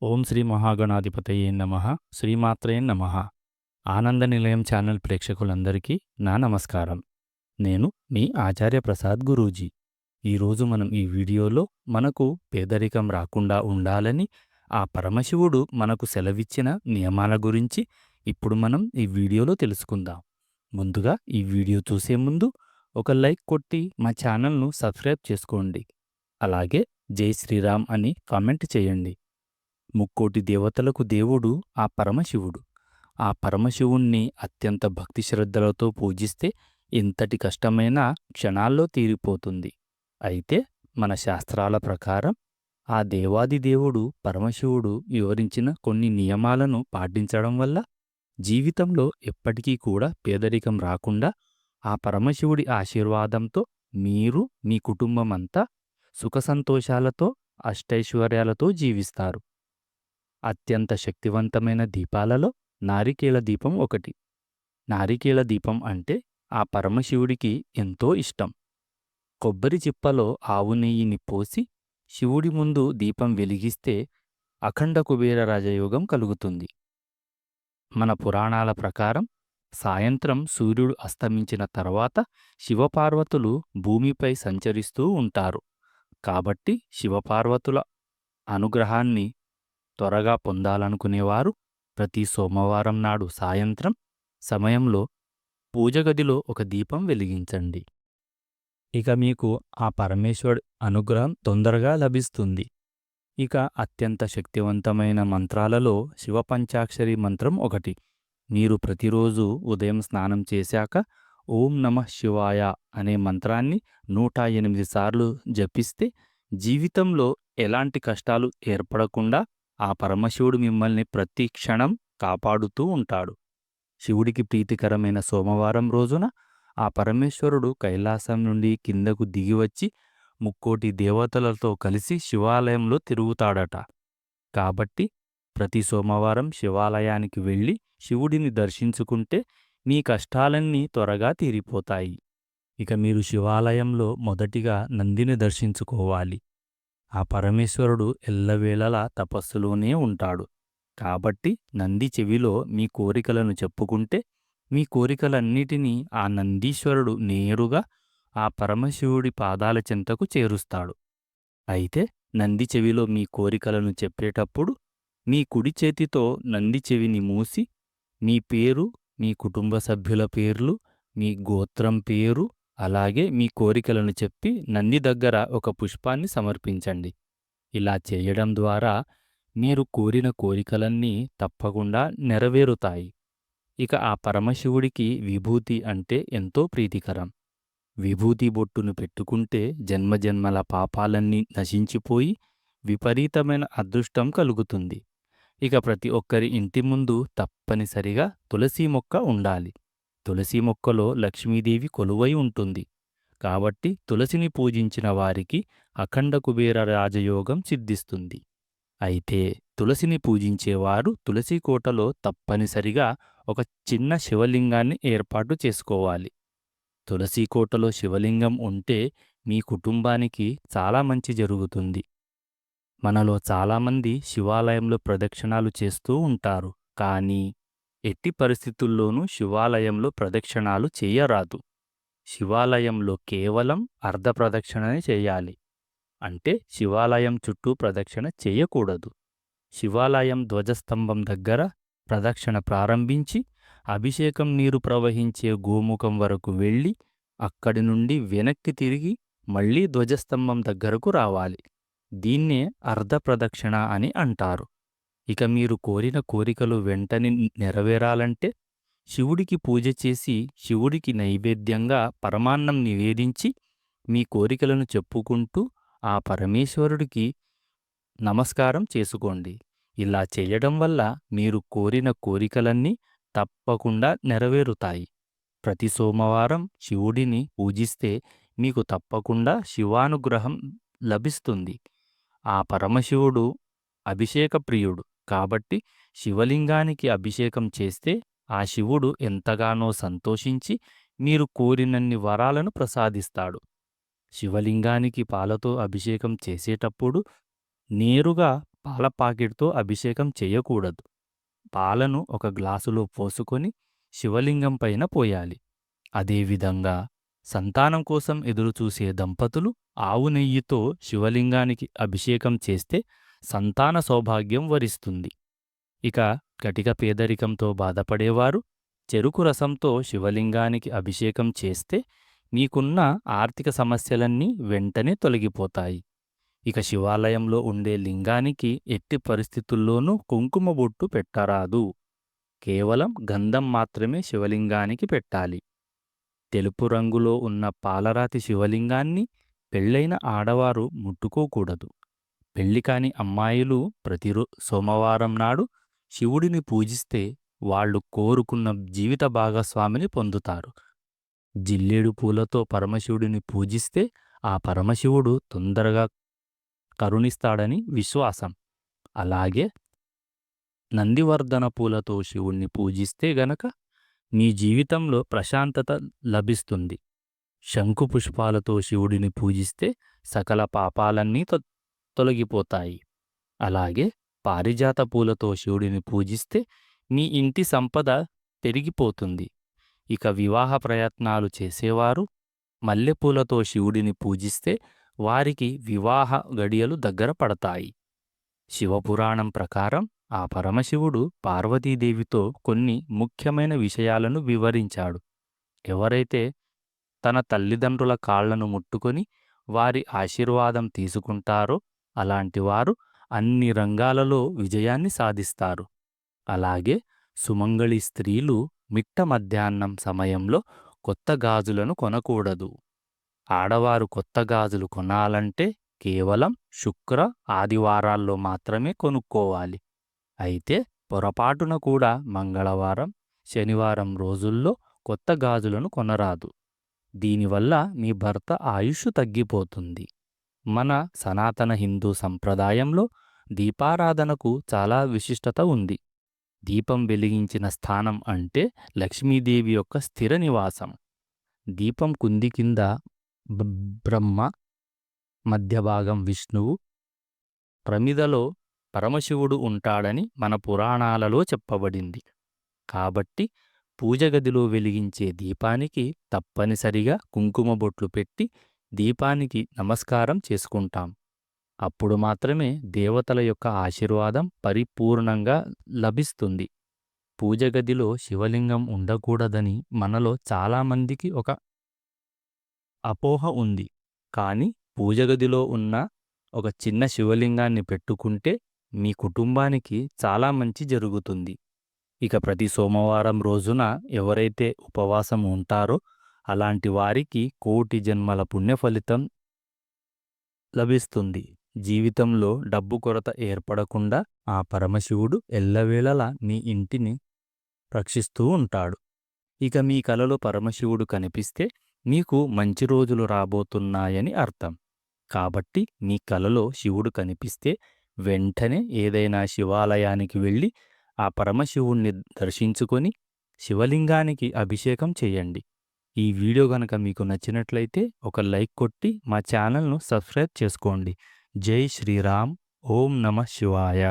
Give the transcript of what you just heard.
ఓం శ్రీ మహాగణాధిపతయే నమః. శ్రీమాత్రే నమః. ఆనంద నిలయం ఛానల్ ప్రేక్షకులందరికీ నా నమస్కారం. నేను మీ ఆచార్య ప్రసాద్ గురూజీ. ఈరోజు మనం ఈ వీడియోలో మనకు పేదరికం రాకుండా ఉండాలని ఆ పరమశివుడు మనకు సెలవిచ్చిన నియమాల గురించి ఇప్పుడు మనం ఈ వీడియోలో తెలుసుకుందాం. ముందుగా ఈ వీడియో చూసే ముందు ఒక లైక్ కొట్టి మా ఛానల్ను సబ్స్క్రైబ్ చేసుకోండి. అలాగే జై శ్రీరామ్ అని కామెంట్ చేయండి. ముక్కోటి దేవతలకు దేవుడు ఆ పరమశివుడు. ఆ పరమశివుణ్ణి అత్యంత భక్తి శ్రద్ధలతో పూజిస్తే ఎంతటి కష్టమైనా క్షణాల్లో తీరిపోతుంది. అయితే మన శాస్త్రాల ప్రకారం ఆ దేవాది దేవుడు పరమశివుడు వివరించిన కొన్ని నియమాలను పాటించడం వల్ల జీవితంలో ఎప్పటికీ కూడా పేదరికం రాకుండా ఆ పరమశివుడి ఆశీర్వాదంతో మీరు మీ కుటుంబమంతా సుఖసంతోషాలతో అష్టైశ్వర్యాలతో జీవిస్తారు. అత్యంత శక్తివంతమైన దీపాలలో నారికేళ దీపం ఒకటి. నారికేళ దీపం అంటే ఆ పరమశివుడికి ఎంతో ఇష్టం. కొబ్బరి చిప్పలో ఆవు నెయ్యిని పోసి శివుడి ముందు దీపం వెలిగిస్తే అఖండ కుబేర రాజయోగం కలుగుతుంది. మన పురాణాల ప్రకారం సాయంత్రం సూర్యుడు అస్తమించిన తర్వాత శివపార్వతులు భూమిపై సంచరిస్తూ ఉంటారు. కాబట్టి శివపార్వతుల అనుగ్రహాన్ని త్వరగా పొందాలనుకునేవారు ప్రతి సోమవారం నాడు సాయంత్రం సమయంలో పూజగదిలో ఒక దీపం వెలిగించండి. ఇక మీకు ఆ పరమేశ్వరుడి అనుగ్రహం తొందరగా లభిస్తుంది. ఇక అత్యంత శక్తివంతమైన మంత్రాలలో శివపంచాక్షరి మంత్రం ఒకటి. మీరు ప్రతిరోజు ఉదయం స్నానం చేశాక ఓం నమః శివాయ అనే మంత్రాన్ని 108 సార్లు జపిస్తే జీవితంలో ఎలాంటి కష్టాలు ఏర్పడకుండా ఆ పరమశివుడు మిమ్మల్ని ప్రతి క్షణం కాపాడుతూ ఉంటాడు. శివుడికి ప్రీతికరమైన సోమవారం రోజున ఆ పరమేశ్వరుడు కైలాసం నుండి కిందకు దిగివచ్చి ముక్కోటి దేవతలతో కలిసి శివాలయంలో తిరుగుతాడట. కాబట్టి ప్రతి సోమవారం శివాలయానికి వెళ్ళి శివుడిని దర్శించుకుంటే మీ కష్టాలన్నీ త్వరగా తీరిపోతాయి. ఇక మీరు శివాలయంలో మొదటిగా నందిని దర్శించుకోవాలి. ఆ పరమేశ్వరుడు ఎల్లవేళలా తపస్సులోనే ఉంటాడు. కాబట్టి నంది చెవిలో మీ కోరికలను చెప్పుకుంటే మీ కోరికలన్నిటినీ ఆ నందీశ్వరుడు నేరుగా ఆ పరమశివుడి పాదాల చెంతకు చేరుస్తాడు. అయితే నంది చెవిలో మీ కోరికలను చెప్పేటప్పుడు మీ కుడి చేతితో నంది చెవిని మూసి మీ పేరు, మీ కుటుంబ సభ్యుల పేర్లు, మీ గోత్రం పేరు, అలాగే మీ కోరికలను చెప్పి నంది దగ్గర ఒక పుష్పాన్ని సమర్పించండి. ఇలా చేయడం ద్వారా మీరు కోరిన కోరికలన్నీ తప్పకుండా నెరవేరుతాయి. ఇక ఆ పరమశివుడికి విభూతి అంటే ఎంతో ప్రీతికరం. విభూతి బొట్టును పెట్టుకుంటే జన్మజన్మల పాపాలన్నీ నశించిపోయి విపరీతమైన అదృష్టం కలుగుతుంది. ఇక ప్రతి ఒక్కరి ఇంటి ముందు తప్పనిసరిగా తులసి మొక్క ఉండాలి. తులసి మొక్కలో లక్ష్మీదేవి కొలువై ఉంటుంది. కాబట్టి తులసిని పూజించిన వారికి అఖండ కుబేర రాజయోగం సిద్ధిస్తుంది. అయితే తులసిని పూజించేవారు తులసి కోటలో తప్పనిసరిగా ఒక చిన్న శివలింగాన్ని ఏర్పాటు చేసుకోవాలి. తులసి కోటలో శివలింగం ఉంటే మీ కుటుంబానికి చాలా మంచి జరుగుతుంది. మనలో చాలామంది శివాలయంలో ప్రదక్షిణాలు చేస్తూ ఉంటారు. కానీ ఎట్టి పరిస్థితుల్లోనూ శివాలయంలో ప్రదక్షిణాలు చేయరాదు. శివాలయంలో కేవలం అర్ధ ప్రదక్షిణనే చేయాలి. అంటే శివాలయం చుట్టూ ప్రదక్షిణ చేయకూడదు. శివాలయం ధ్వజస్తంభం దగ్గర ప్రదక్షిణ ప్రారంభించి అభిషేకం నీరు ప్రవహించే గోముఖం వరకు వెళ్ళి అక్కడి నుండి వెనక్కి తిరిగి మళ్లీ ధ్వజస్తంభం దగ్గరకు రావాలి. దీన్నే అర్ధ ప్రదక్షిణ అని అంటారు. ఇక మీరు కోరిన కోరికలు వెంటనే నెరవేరాలంటే శివుడికి పూజ చేసి శివుడికి నైవేద్యంగా పరమాన్నం నివేదించి మీ కోరికలను చెప్పుకుంటూ ఆ పరమేశ్వరుడికి నమస్కారం చేసుకోండి. ఇలా చేయడం వల్ల మీరు కోరిన కోరికలన్నీ తప్పకుండా నెరవేరుతాయి. ప్రతి సోమవారం శివుడిని పూజిస్తే మీకు తప్పకుండా శివానుగ్రహం లభిస్తుంది. ఆ పరమశివుడు అభిషేక ప్రియుడు. కాబట్టి శివలింగానికి అభిషేకం చేస్తే ఆ శివుడు ఎంతగానో సంతోషించి మీరు కోరినన్ని వరాలను ప్రసాదిస్తాడు. శివలింగానికి పాలతో అభిషేకం చేసేటప్పుడు నేరుగా పాల పాకెట్‌తో అభిషేకం చేయకూడదు. పాలను ఒక గ్లాసులో పోసుకొని శివలింగం పైన పోయాలి. అదేవిధంగా సంతానం కోసం ఎదురుచూసే దంపతులు ఆవు నెయ్యితో శివలింగానికి అభిషేకం చేస్తే సంతాన సౌభాగ్యం వరిస్తుంది. ఇక కటిక పేదరికంతో బాధపడేవారు చెరుకు రసంతో శివలింగానికి అభిషేకం చేస్తే మీకున్న ఆర్థిక సమస్యలన్నీ వెంటనే తొలగిపోతాయి. ఇక శివాలయంలో ఉండే లింగానికి ఎట్టి పరిస్థితుల్లోనూ కుంకుమ బొట్టు పెట్టరాదు. కేవలం గంధం మాత్రమే శివలింగానికి పెట్టాలి. తెలుపు రంగులో ఉన్న పాలరాతి శివలింగాన్ని పెళ్ళైన ఆడవారు ముట్టుకోకూడదు. పెళ్లి కాని అమ్మాయిలు సోమవారం నాడు శివుడిని పూజిస్తే వాళ్ళు కోరుకున్న జీవిత భాగస్వామిని పొందుతారు. జిల్లేడు పూలతో పరమశివుడిని పూజిస్తే ఆ పరమశివుడు తొందరగా కరుణిస్తాడని విశ్వాసం. అలాగే నందివర్ధన పూలతో శివుణ్ణి పూజిస్తే గనక మీ జీవితంలో ప్రశాంతత లభిస్తుంది. శంకు పుష్పాలతో శివుడిని పూజిస్తే సకల పాపాలన్నీ తొలగిపోతాయి. అలాగే పారిజాత పూలతో శివుడిని పూజిస్తే మీ ఇంటి సంపద పెరిగిపోతుంది. ఇక వివాహ ప్రయత్నాలు చేసేవారు మల్లెపూలతో శివుడిని పూజిస్తే వారికి వివాహ గడియలు దగ్గర పడతాయి. శివపురాణం ప్రకారం ఆ పరమశివుడు పార్వతీదేవితో కొన్ని ముఖ్యమైన విషయాలను వివరించాడు. ఎవరైతే తన తల్లిదండ్రుల కాళ్లను ముట్టుకొని వారి ఆశీర్వాదం తీసుకుంటారో అలాంటి వారు అన్ని రంగాలలో విజయాన్ని సాధిస్తారు. అలాగే సుమంగళి స్త్రీలు మిట్ట మధ్యాహ్నం సమయంలో కొత్త గాజులను కొనకూడదు. ఆడవారు కొత్త గాజులు కొనాలంటే కేవలం శుక్ర, ఆదివారాల్లో మాత్రమే కొనుక్కోవాలి. అయితే పొరపాటున కూడా మంగళవారం, శనివారం రోజుల్లో కొత్త గాజులను కొనరాదు. దీనివల్ల మీ భర్త ఆయుష్ తగ్గిపోతుంది. మన సనాతన హిందూ సంప్రదాయంలో దీపారాధనకు చాలా విశిష్టత ఉంది. దీపం వెలిగించిన స్థానం అంటే లక్ష్మీదేవి యొక్క స్థిర నివాసం. దీపం కుంది కింద బ్రహ్మ, మధ్యభాగం విష్ణువు, ప్రమిదలో పరమశివుడు ఉంటాడని మన పురాణాలలో చెప్పబడింది. కాబట్టి పూజగదిలో వెలిగించే దీపానికి తప్పనిసరిగా కుంకుమ బొట్లు పెట్టి దీపానికి నమస్కారం చేసుకుంటాం. అప్పుడు మాత్రమే దేవతల యొక్క ఆశీర్వాదం పరిపూర్ణంగా లభిస్తుంది. పూజగదిలో శివలింగం ఉండకూడదని మనలో చాలామందికి ఒక అపోహ ఉంది. కానీ పూజగదిలో ఉన్న ఒక చిన్న శివలింగాన్ని పెట్టుకుంటే మీ కుటుంబానికి చాలా మంచి జరుగుతుంది. ఇక ప్రతి సోమవారం రోజున ఎవరైతే ఉపవాసం ఉంటారో అలాంటి వారికి కోటి జన్మల పుణ్యఫలితం లభిస్తుంది. జీవితంలో డబ్బు కొరత ఏర్పడకుండా ఆ పరమశివుడు ఎల్లవేళలా మీ ఇంటిని రక్షిస్తూ ఉంటాడు. ఇక మీ కలలో పరమశివుడు కనిపిస్తే మీకు మంచి రోజులు రాబోతున్నాయని అర్థం. కాబట్టి మీ కలలో శివుడు కనిపిస్తే వెంటనే ఏదైనా శివాలయానికి వెళ్ళి ఆ పరమశివుణ్ణి దర్శించుకొని శివలింగానికి అభిషేకం చేయండి. ఈ వీడియో గనక మీకు నచ్చినట్లయితే ఒక లైక్ కొట్టి మా ఛానల్ను సబ్స్క్రైబ్ చేసుకోండి. జై శ్రీరామ్. ఓం నమః శివాయ.